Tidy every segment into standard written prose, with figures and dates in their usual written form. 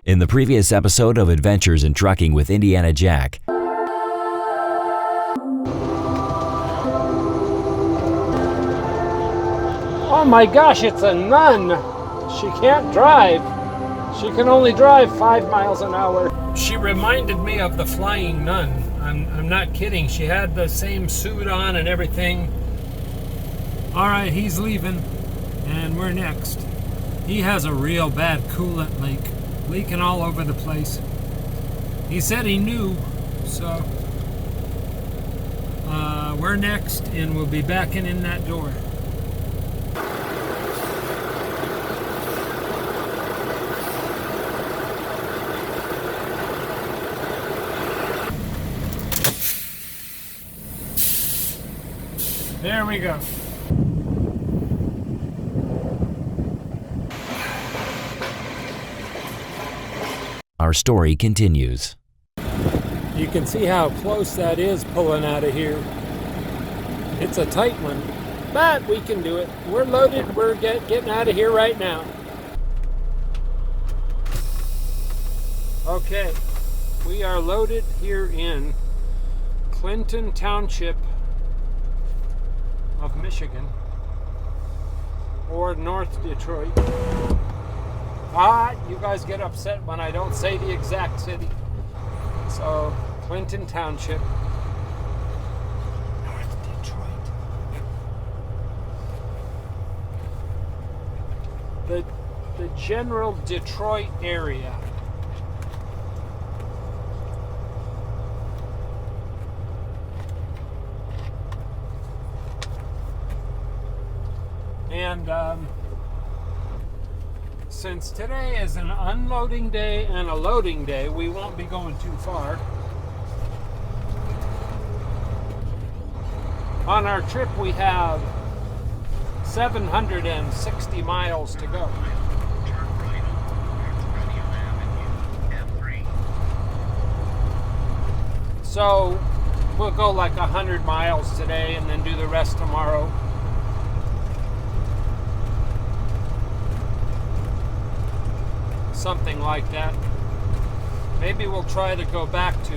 In the previous episode of Adventures in Trucking with Indiana Jack, oh my gosh, it's a nun. She can't drive. She can only drive 5 miles an hour. She reminded me of the flying nun. I'm not kidding. She had the same suit on and everything. All right, he's leaving, and we're next. He has a real bad coolant leak, leaking all over the place. He said he knew, so we're next, and we'll be backing in that door. There we go. our story continues. You can see how close that is pulling out of here. It's a tight one, but we can do it. We're loaded. We're getting out of here right now. Okay, we are loaded here in Clinton Township of Michigan, or North Detroit. You guys get upset when I don't say the exact city. So, Clinton Township, North Detroit. The general Detroit area. And since today is an unloading day and a loading day, we won't be going too far. On our trip, we have 760 miles to go. So we'll go like 100 miles today and then do the rest tomorrow. Something like that. Maybe we'll try to go back to,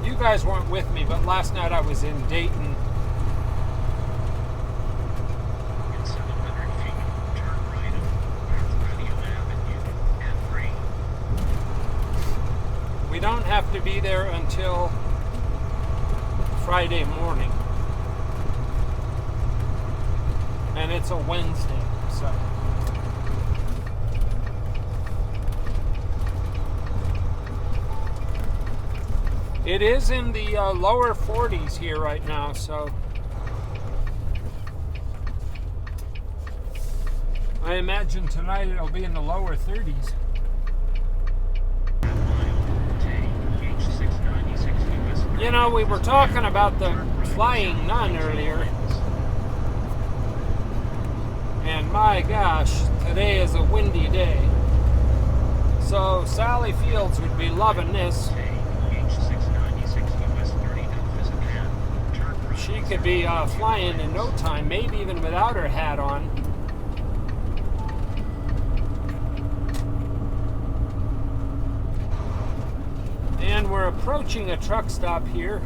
you guys weren't with me, but last night I was in Dayton. In 700 feet, turn right on Carnival Avenue and 3. We don't have to be there until Friday morning. And it's a Wednesday, so. It is in the lower 40s here right now, so I imagine tonight it'll be in the lower 30s. You know, we were talking about the flying nun earlier, and my gosh, today is a windy day. So Sally Fields would be loving this. She could be flying in no time, maybe even without her hat on. And we're approaching a truck stop here.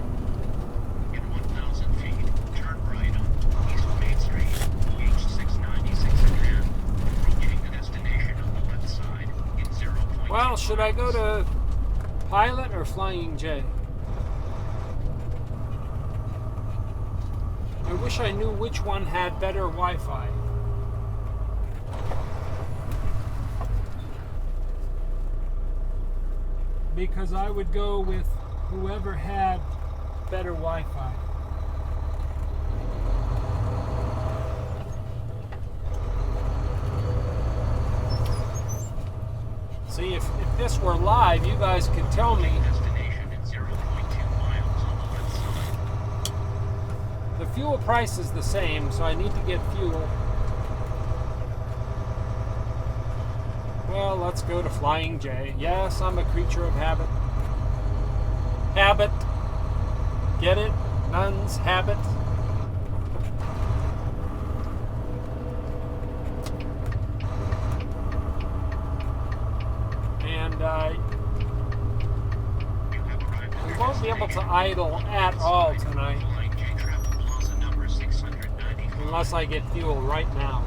In 1,000 feet, turn right on East Main Street, H696 ahead, approaching the destination on the left side in 0.2. Well, should I go to Pilot or Flying J? I wish I knew which one had better Wi-Fi. Because I would go with whoever had better Wi-Fi. See, if this were live, you guys could tell me. The fuel price is the same, so I need to get fuel. Well, let's go to Flying J. Yes, I'm a creature of habit. Habit. Get it? Nun's habit. to idle at all tonight. Flying J Travel Plaza number 695. Unless I get fuel right now.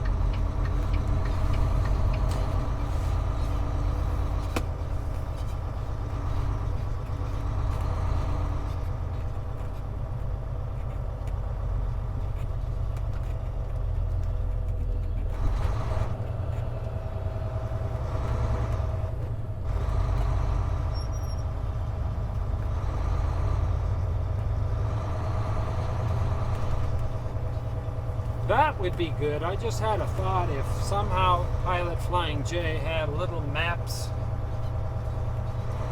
That would be good. I just had a thought, if somehow Pilot Flying J had little maps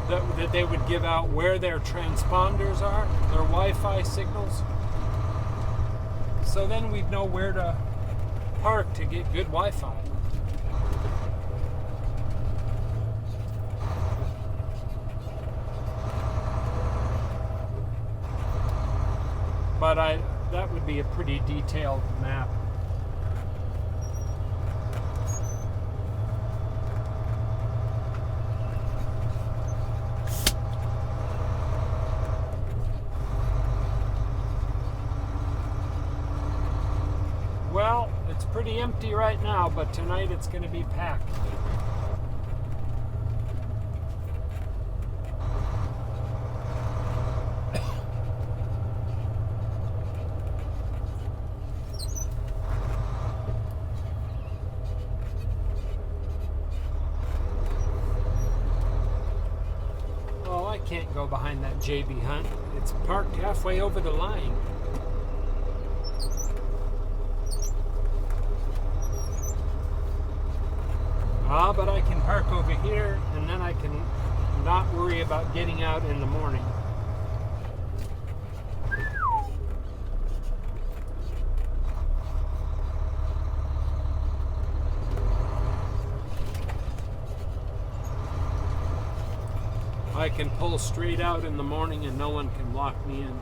that they would give out where their transponders are, their Wi-Fi signals. So then we'd know where to park to get good Wi-Fi. But that would be a pretty detailed map. Well, it's pretty empty right now, but tonight it's going to be packed. I can't go behind that JB Hunt. It's parked halfway over the line. But I can park over here, and then I can not worry about getting out in the morning. I can pull straight out in the morning and no one can lock me in.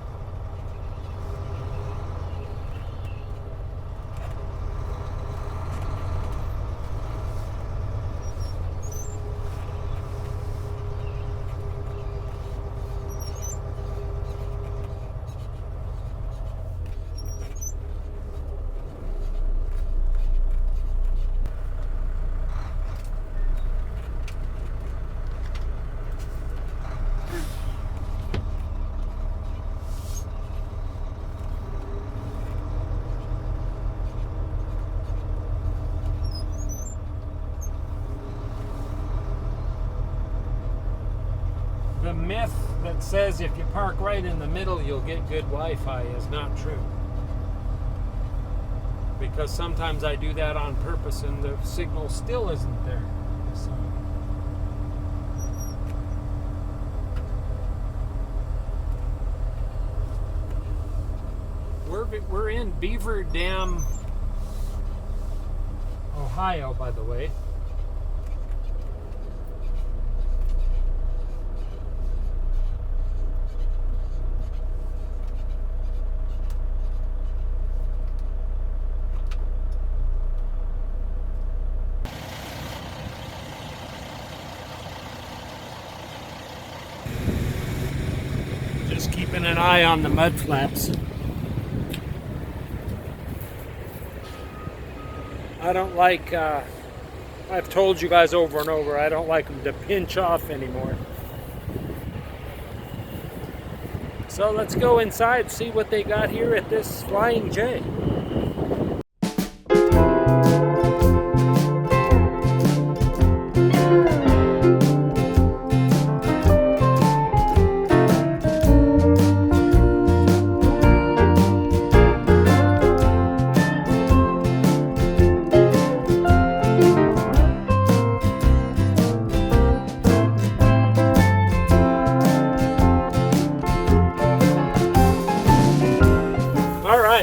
The myth that says if you park right in the middle you'll get good Wi-Fi is not true. Because sometimes I do that on purpose and the signal still isn't there. So. We're in Beaver Dam, Ohio, by the way. Just keeping an eye on the mud flaps. I don't like, I've told you guys over and over, I don't like them to pinch off anymore. So let's go inside, see what they got here at this Flying J.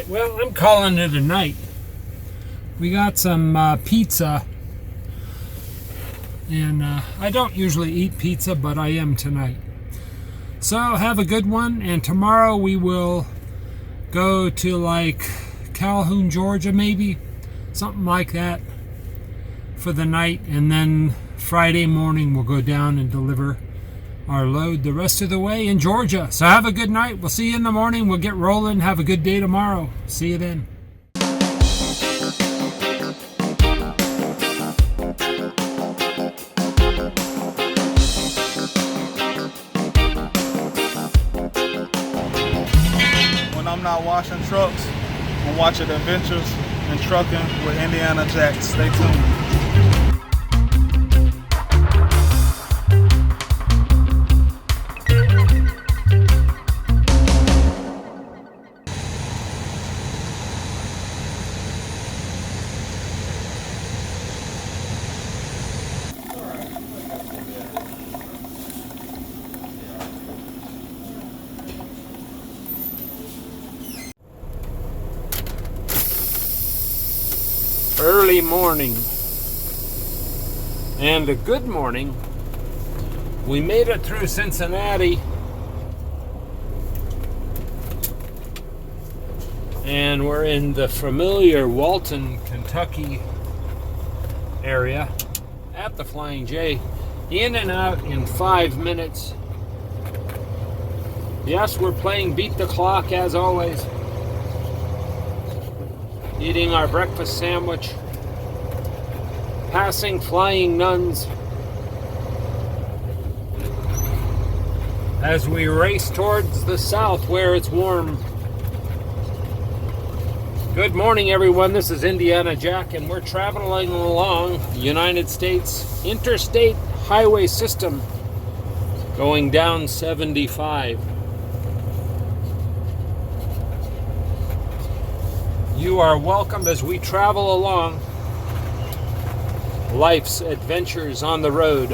Well, I'm calling it a night. We got some pizza, and I don't usually eat pizza, but I am tonight. So have a good one, and tomorrow we will go to like Calhoun, Georgia, maybe something like that for the night, and then Friday morning we'll go down and deliver our load the rest of the way in Georgia. So have a good night. We'll see you in the morning. We'll get rolling. Have a good day tomorrow. See you then. When I'm not washing trucks, I'm watching Adventures in Trucking with Indiana Jack. Stay tuned. Early morning and a good morning. We made it through Cincinnati and we're in the familiar Walton, Kentucky area at the Flying J. In and out in 5 minutes. Yes, we're playing beat the clock as always. Eating our breakfast sandwich, passing flying nuns as we race towards the south where it's warm. Good morning, everyone. This is Indiana Jack, and we're traveling along the United States interstate highway system going down 75. You are welcome as we travel along life's adventures on the road.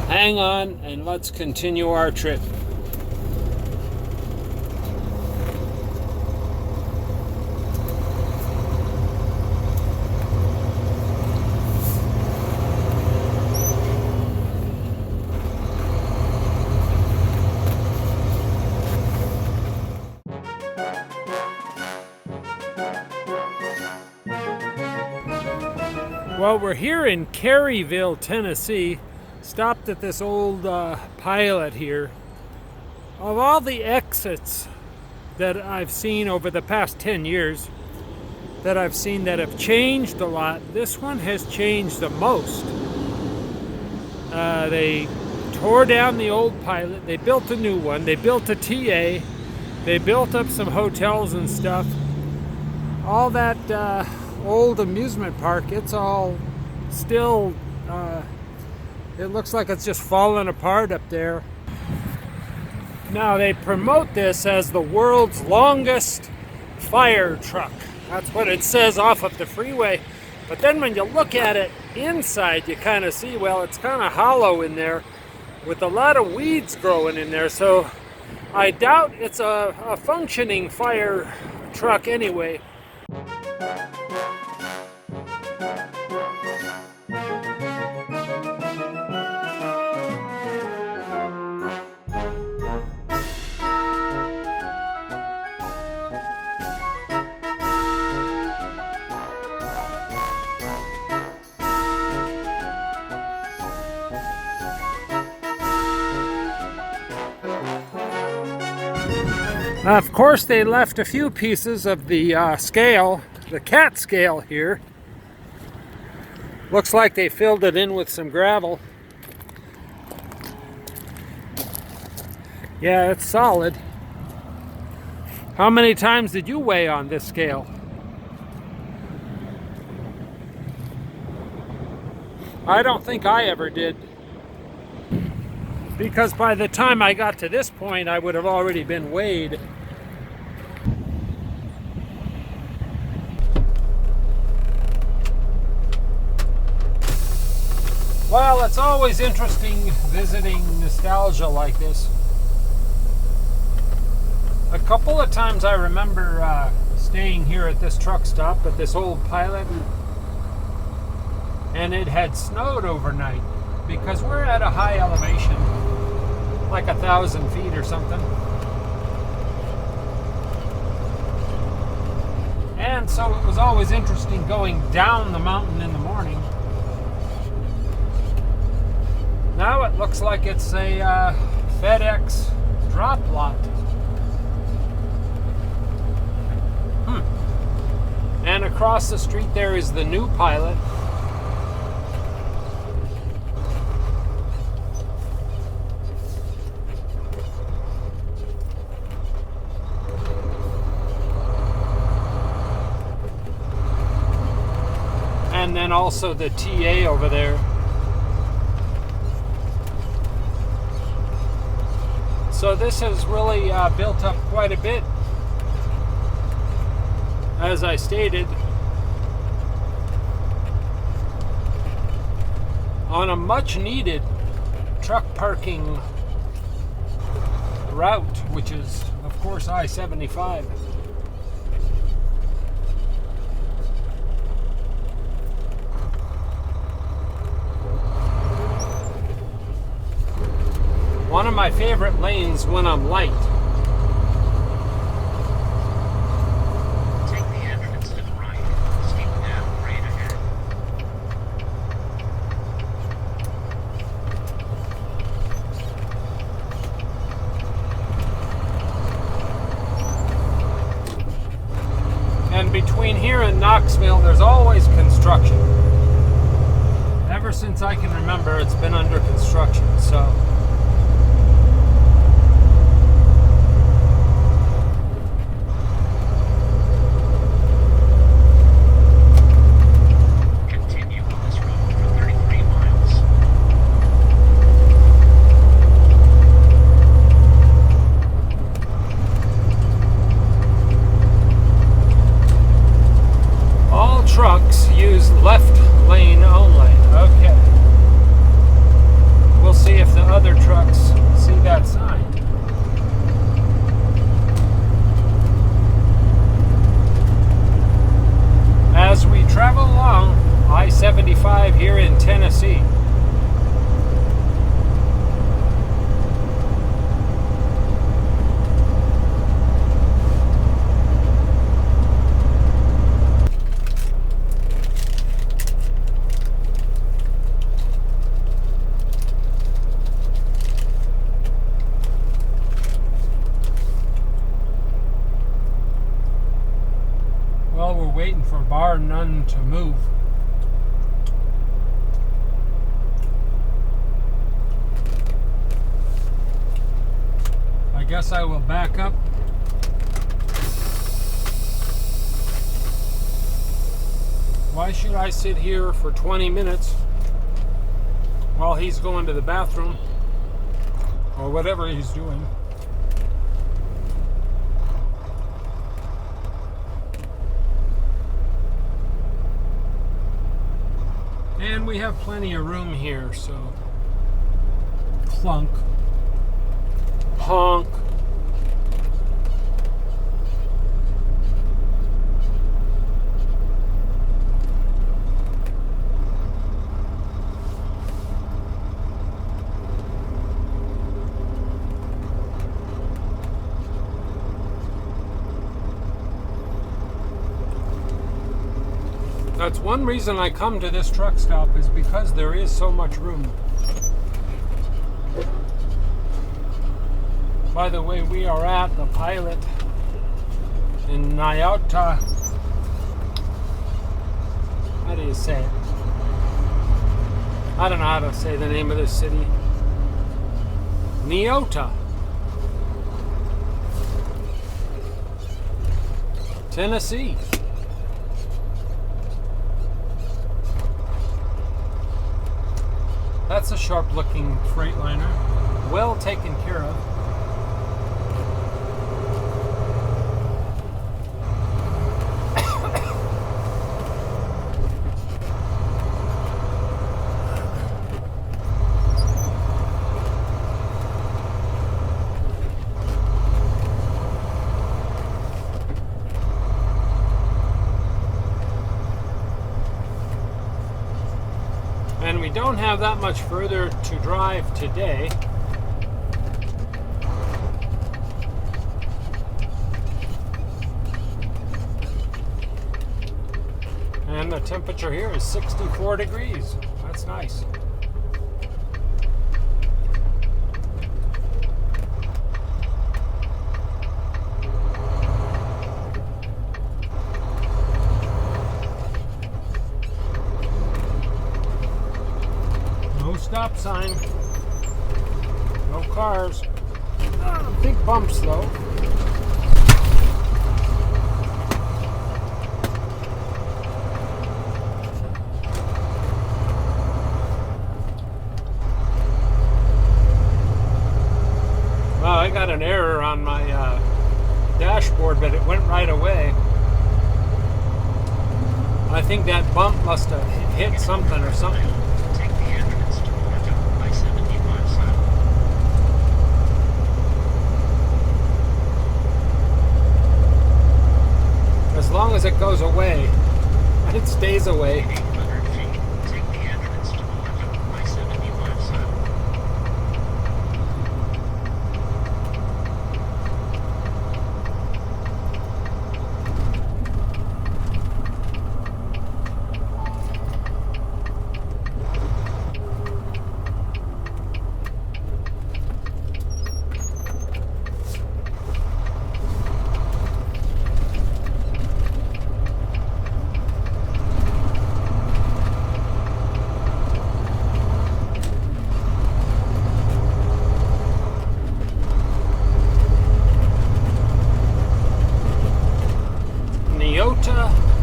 Hang on and let's continue our trip. Well, we're here in Caryville, Tennessee. Stopped at this old pilot here. Of all the exits that I've seen over the past 10 years that I've seen that have changed a lot, this one has changed the most. They tore down the old pilot. They built a new one. They built a TA. They built up some hotels and stuff. All that old amusement park, it's all still, it looks like it's just falling apart up there. Now they promote this as the world's longest fire truck. That's what it says off of the freeway. But then when you look at it inside, you kind of see, well, it's kind of hollow in there with a lot of weeds growing in there. So I doubt it's a functioning fire truck anyway. Of course, they left a few pieces of the scale, the cat scale here. Looks like they filled it in with some gravel. Yeah, it's solid. How many times did you weigh on this scale? I don't think I ever did. Because by the time I got to this point, I would have already been weighed. Well, it's always interesting visiting nostalgia like this. A couple of times I remember staying here at this truck stop at this old pilot, and it had snowed overnight because we're at a high elevation, like 1,000 feet or something. And so it was always interesting going down the mountain in the morning. Now it looks like it's a FedEx drop lot. And across the street there is the new pilot. And then also the TA over there. So this has really built up quite a bit. As I stated, on a much needed truck parking route, which is of course I-75. One of my favorite lanes when I'm light. Take the entrance to the right. Steep down right ahead. And between here and Knoxville, there's always construction. Ever since I can remember, it's been under construction, so. Continue on this road for 33 miles. All trucks use left lane only. Okay. We'll see if the other trucks see that sign. As we travel along I-75 here in Tennessee. Well, we're waiting for bar none to move. I guess I will back up. Why should I sit here for 20 minutes while he's going to the bathroom or whatever he's doing? And we have plenty of room here, so clunk, honk. That's one reason I come to this truck stop, is because there is so much room. By the way, we are at the Pilot in Nyota. How do you say it? I don't know how to say the name of this city. Nyota, Tennessee. That's a sharp-looking Freightliner, well taken care of. And we don't have that much further to drive today. the temperature here is 64 degrees. That's nice. No stop sign. No cars. Big bumps though. Well, I got an error on my dashboard, but it went right away. I think that bump must have hit something or something. Take the entrance to north of I-75 south. As long as it goes away, it stays away. 800 feet. Take the entrance to north of I-75 south.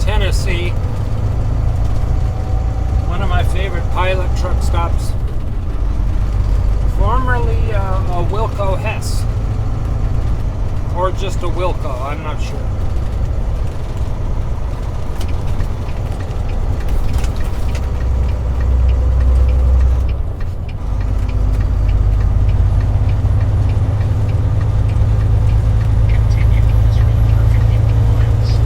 Tennessee, one of my favorite pilot truck stops, formerly a Wilco Hess, or just a Wilco, I'm not sure. Continue on this road for 50 more miles.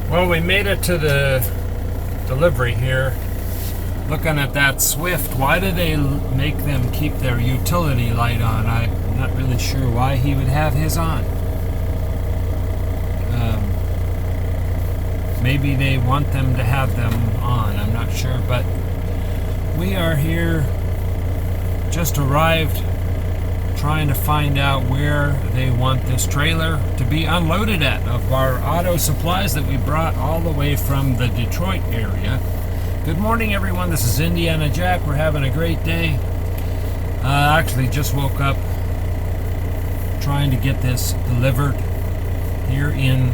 Well, we made it to the delivery here. Looking at that Swift, why do they make them keep their utility light on? I'm not really sure why he would have his on. Maybe they want them to have them on, I'm not sure, but we are here, just arrived, trying to find out where they want this trailer to be unloaded at of our auto supplies that we brought all the way from the Detroit area. Good morning, everyone. This is Indiana Jack. We're having a great day. Actually just woke up trying to get this delivered here in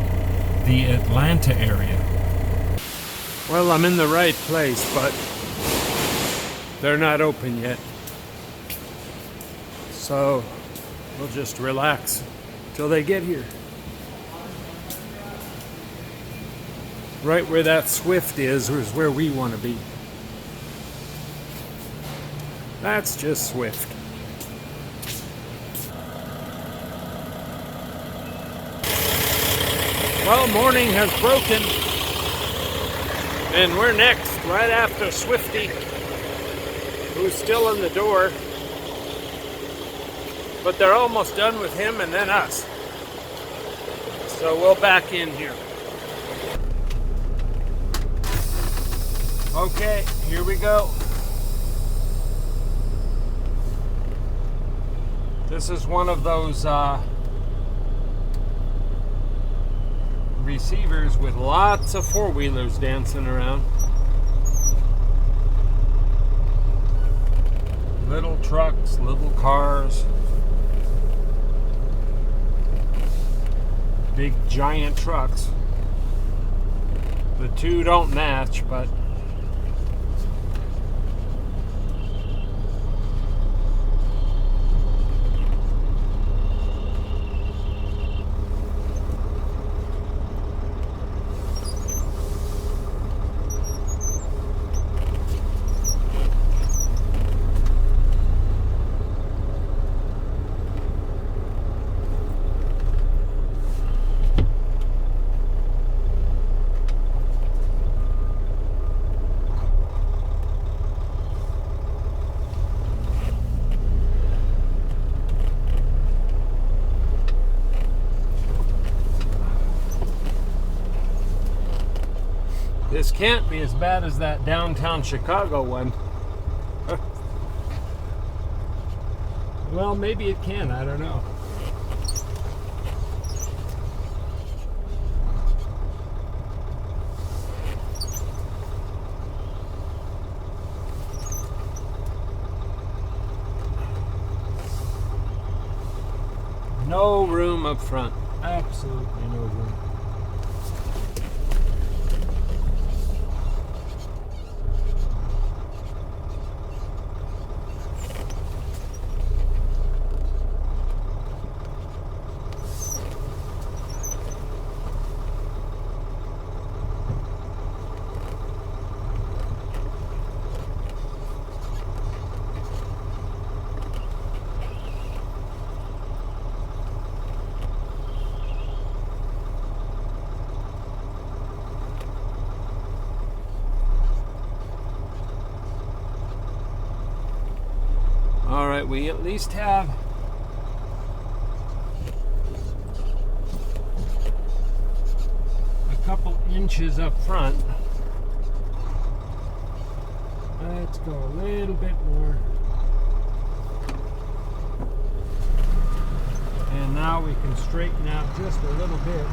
the Atlanta area. Well, I'm in the right place, but they're not open yet. So we'll just relax till they get here. Right where that Swift is where we want to be. That's just swift. Well, morning has broken, and we're next, right after Swifty, who's still in the door. But they're almost done with him and then us. So we'll back in here. Okay, here we go. This is one of those receivers with lots of four-wheelers dancing around. Little trucks, little cars. Big giant trucks. The two don't match, but this can't be as bad as that downtown Chicago one. Well, maybe it can, I don't know. No room up front. Absolutely no room. All right, we at least have a couple inches up front. Let's go a little bit more. And now we can straighten out just a little bit.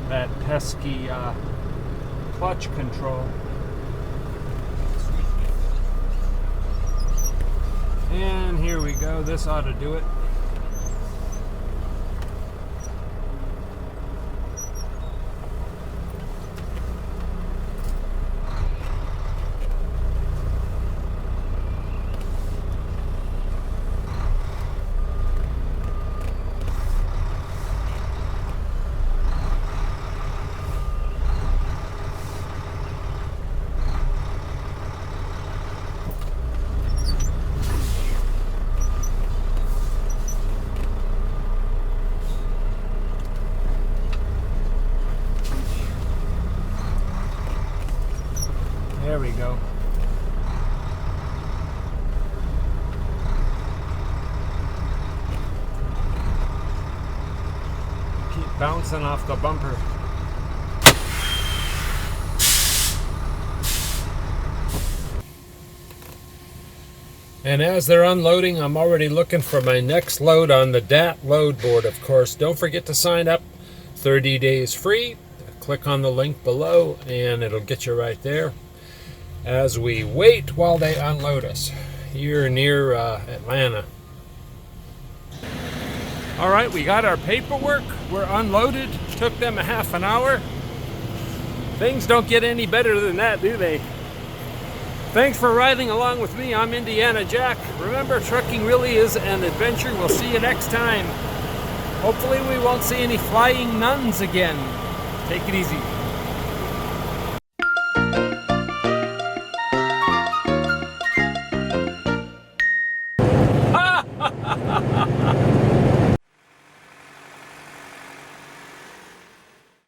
That pesky clutch control. And here we go. This ought to do it. There we go. Keep bouncing off the bumper. And as they're unloading, I'm already looking for my next load on the DAT load board, of course. Don't forget to sign up. 30 days free. Click on the link below and it'll get you right there. As we wait while they unload us here near Atlanta. All right, we got our paperwork. We're unloaded. Took them a half an hour. Things don't get any better than that, do they? Thanks for riding along with me. I'm Indiana Jack. Remember, trucking really is an adventure. We'll see you next time. Hopefully we won't see any flying nuns again. Take it easy.